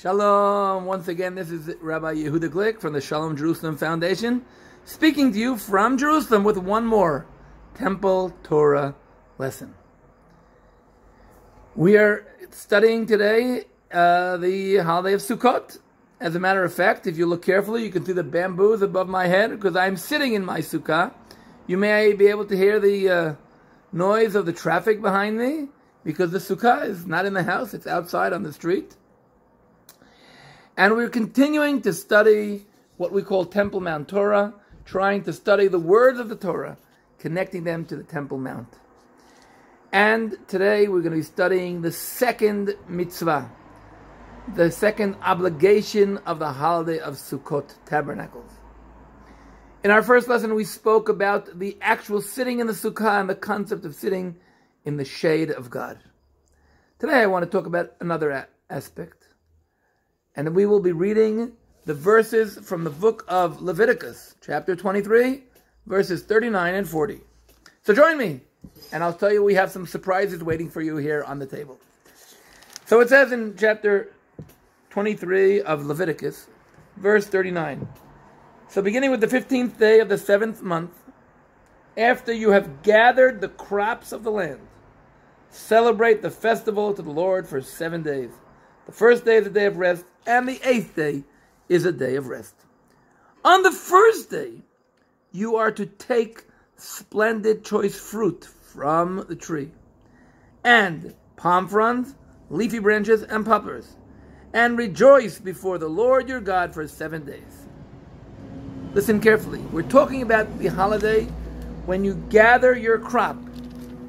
Shalom. Once again, this is Rabbi Yehudah Glick from the Shalom Jerusalem Foundation, speaking to you from Jerusalem with one more Temple Torah lesson. We are studying today the holiday of Sukkot. As a matter of fact, if you look carefully, you can see the bamboos above my head because I'm sitting in my sukkah. You may be able to hear the noise of the traffic behind me because the sukkah is not in the house, it's outside on the street. And we're continuing to study what we call Temple Mount Torah, trying to study the words of the Torah, connecting them to the Temple Mount. And today we're going to be studying the second mitzvah, the second obligation of the holiday of Sukkot, Tabernacles. In our first lesson, we spoke about the actual sitting in the sukkah and the concept of sitting in the shade of God. Today I want to talk about another aspect. And we will be reading the verses from the book of Leviticus, chapter 23, verses 39 and 40. So join me, and I'll tell you we have some surprises waiting for you here on the table. So it says in chapter 23 of Leviticus, verse 39. So beginning with the 15th day of the 7th month, after you have gathered the crops of the land, celebrate the festival to the Lord for 7 days. The first day is a day of rest, and the 8th day is a day of rest. On the first day, you are to take splendid choice fruit from the tree, and palm fronds, leafy branches, and poplars, and rejoice before the Lord your God for 7 days. Listen carefully. We're talking about the holiday when you gather your crop.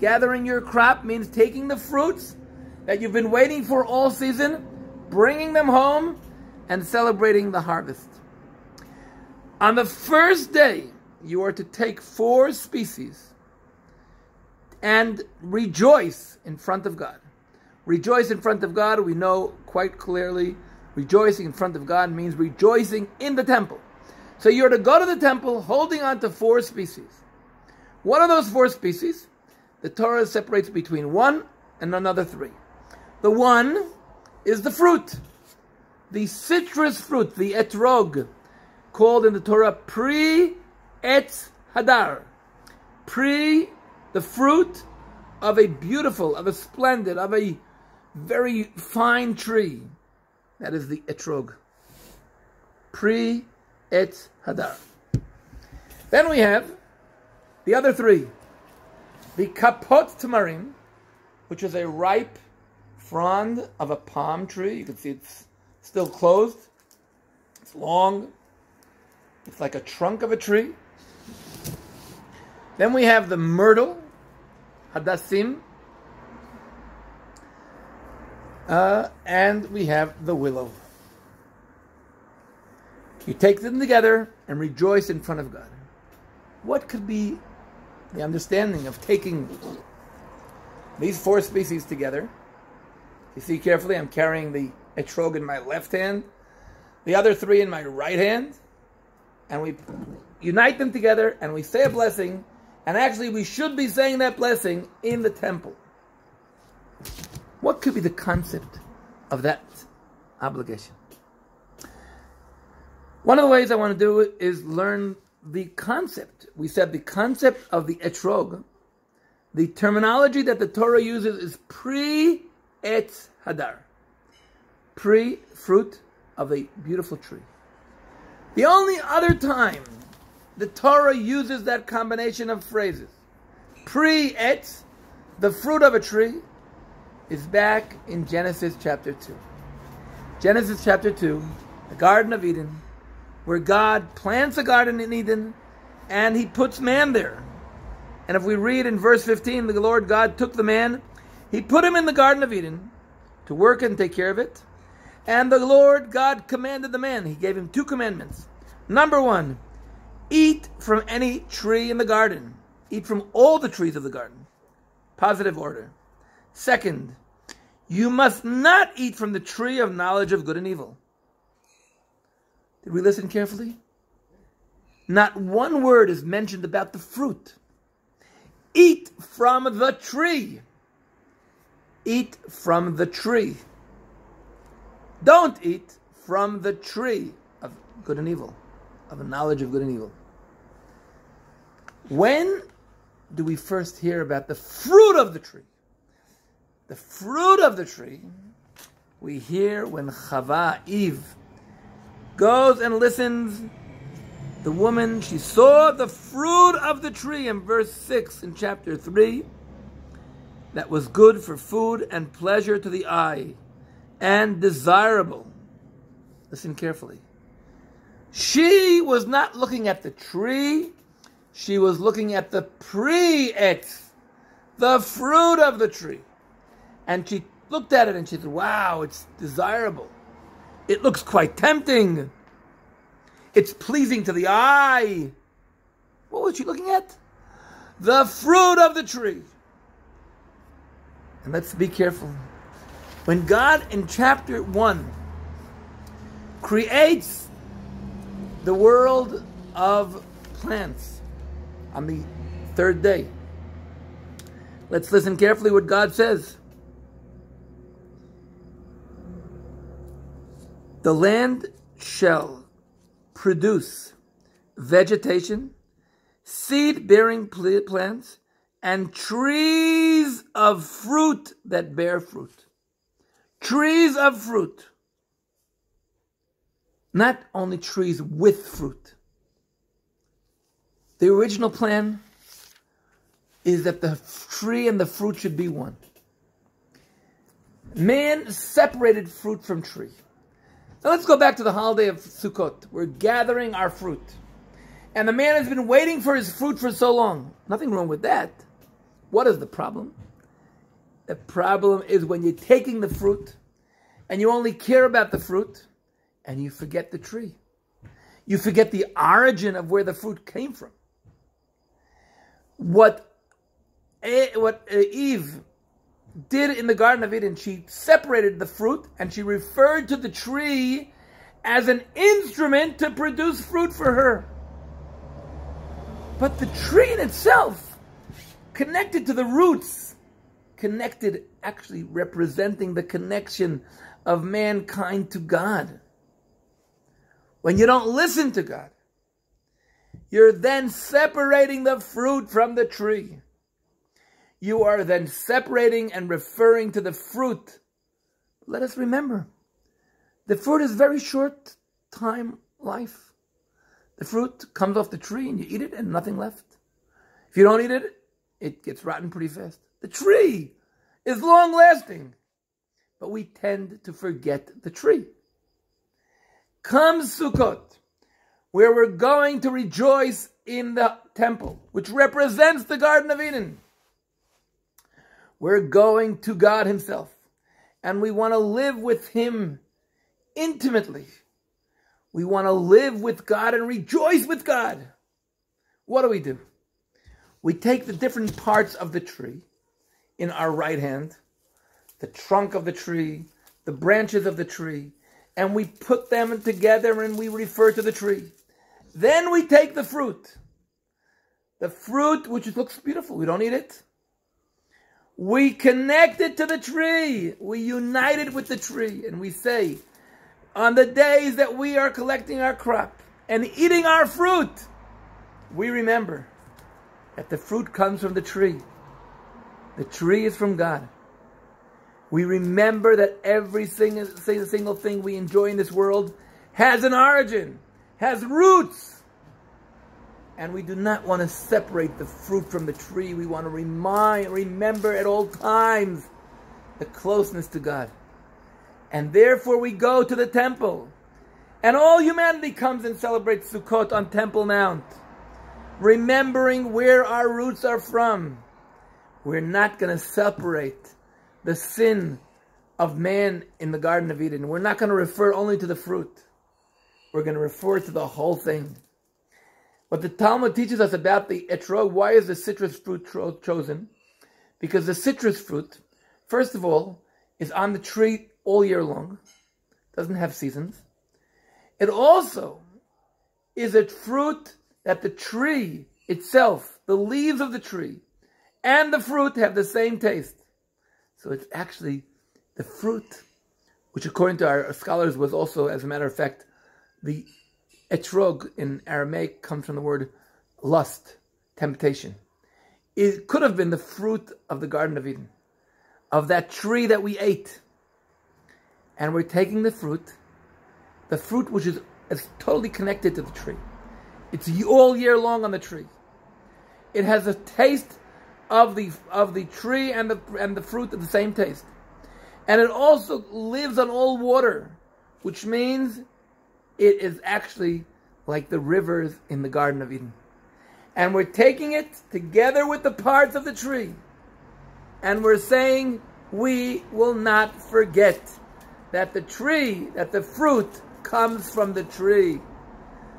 Gathering your crop means taking the fruits that you've been waiting for all season, bringing them home, and celebrating the harvest. On the first day, you are to take 4 species and rejoice in front of God. Rejoice in front of God, we know quite clearly, rejoicing in front of God means rejoicing in the temple. So you're to go to the temple holding on to 4 species. What are those 4 species? The Torah separates between 1 and another 3. The 1 is the fruit, the citrus fruit, the etrog, called in the Torah pri etz hadar. Pri, the fruit of a beautiful, of a splendid, of a very fine tree. That is the etrog. Pri etz hadar. Then we have the other 3. The kapot tamarim, which is a ripe frond of a palm tree. You can see it's still closed. It's long. It's like a trunk of a tree. Then we have the myrtle, hadassim, and we have the willow. You take them together and rejoice in front of God. What could be the understanding of taking these 4 species together? You see carefully, I'm carrying the etrog in my left hand, the other 3 in my right hand, and we unite them together and we say a blessing, and actually we should be saying that blessing in the temple. What could be the concept of that obligation? One of the ways I want to do it is learn the concept. We said the concept of the etrog, the terminology that the Torah uses is pri etz hadar. Pri, fruit of a beautiful tree. The only other time the Torah uses that combination of phrases, pri etz, the fruit of a tree, is back in Genesis chapter 2. Genesis chapter 2, the Garden of Eden, where God plants a garden in Eden and he puts man there. And if we read in verse 15, the Lord God took the man, he put him in the Garden of Eden to work and take care of it. And the Lord God commanded the man, he gave him 2 commandments. Number 1, eat from any tree in the garden. Eat from all the trees of the garden. Positive order. Second, you must not eat from the tree of knowledge of good and evil. Did we listen carefully? Not one word is mentioned about the fruit. Eat from the tree. Eat from the tree. Don't eat from the tree of good and evil, of a knowledge of good and evil. When do we first hear about the fruit of the tree? The fruit of the tree we hear when Chava, Eve, goes and listens. The woman, she saw the fruit of the tree in verse 6 in chapter 3, that was good for food and pleasure to the eye and desirable. Listen carefully. She was not looking at the tree. She was looking at the pre-etz, the fruit of the tree. And she looked at it and she said, wow, it's desirable. It looks quite tempting. It's pleasing to the eye. What was she looking at? The fruit of the tree. And let's be careful. When God in chapter 1 creates the world of plants on the third day, let's listen carefully what God says. The land shall produce vegetation, seed-bearing plants, and trees of fruit that bear fruit. Trees of fruit. Not only trees with fruit. The original plan is that the tree and the fruit should be one. Man separated fruit from tree. Now let's go back to the holiday of Sukkot. We're gathering our fruit. And the man has been waiting for his fruit for so long. Nothing wrong with that. What is the problem? The problem is when you're taking the fruit and you only care about the fruit and you forget the tree. You forget the origin of where the fruit came from. What Eve did in the Garden of Eden, she separated the fruit and she referred to the tree as an instrument to produce fruit for her. But the tree in itself, connected to the roots, connected, actually representing the connection of mankind to God. When you don't listen to God, you're then separating the fruit from the tree. You are then separating and referring to the fruit. Let us remember, the fruit is very short time life. The fruit comes off the tree and you eat it and nothing left. If you don't eat it, it gets rotten pretty fast. The tree is long lasting, but we tend to forget the tree. Comes Sukkot, where we're going to rejoice in the temple, which represents the Garden of Eden. We're going to God himself, and we want to live with him intimately. We want to live with God and rejoice with God. What do? We take the different parts of the tree in our right hand, the trunk of the tree, the branches of the tree, and we put them together and we refer to the tree. Then we take the fruit which looks beautiful. We don't eat it. We connect it to the tree. We unite it with the tree. And we say, on the days that we are collecting our crop and eating our fruit, we remember that the fruit comes from the tree. The tree is from God. We remember that every single thing we enjoy in this world has an origin, has roots. And we do not want to separate the fruit from the tree. We want to remember at all times the closeness to God. And therefore we go to the temple. And all humanity comes and celebrates Sukkot on Temple Mount, remembering where our roots are from. We're not going to separate the sin of man in the Garden of Eden. We're not going to refer only to the fruit. We're going to refer to the whole thing. What the Talmud teaches us about the etrog, why is the citrus fruit chosen? Because the citrus fruit, first of all, is on the tree all year long. Doesn't have seasons. It also is a fruit that the tree itself, the leaves of the tree, and the fruit have the same taste. So it's actually the fruit which according to our scholars was also, as a matter of fact, the etrog in Aramaic comes from the word lust, temptation. It could have been the fruit of the Garden of Eden, of that tree that we ate. And we're taking the fruit which is totally connected to the tree. It's all year long on the tree. It has a taste of the tree and the fruit of the same taste. And it also lives on all water, which means it is actually like the rivers in the Garden of Eden. And we're taking it together with the parts of the tree. And we're saying we will not forget that the tree, that the fruit comes from the tree.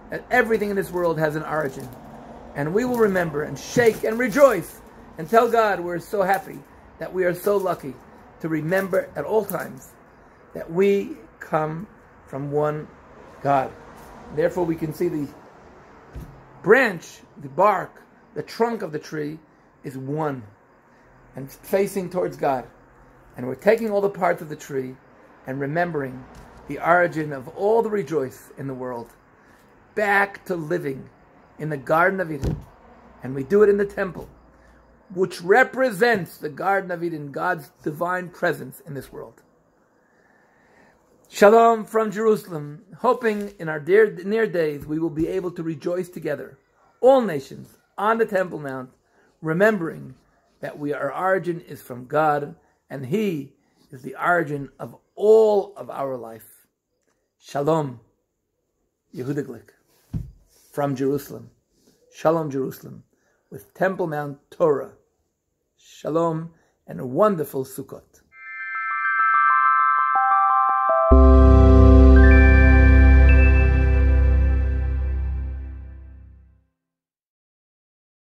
That everything in this world has an origin. And we will remember and shake and rejoice and tell God we're so happy that we are so lucky to remember at all times that we come from one God. Therefore we can see the branch, the bark, the trunk of the tree is one and facing towards God. And we're taking all the parts of the tree and remembering the origin of all the rejoice in the world back to living in the Garden of Eden. And we do it in the temple, which represents the Garden of Eden, God's divine presence in this world. Shalom from Jerusalem, hoping in our near days we will be able to rejoice together, all nations, on the Temple Mount, remembering that our origin is from God, and He is the origin of all of our life. Shalom, Yehudah Glick, from Jerusalem. Shalom Jerusalem, with Temple Mount Torah. Shalom and a wonderful Sukkot.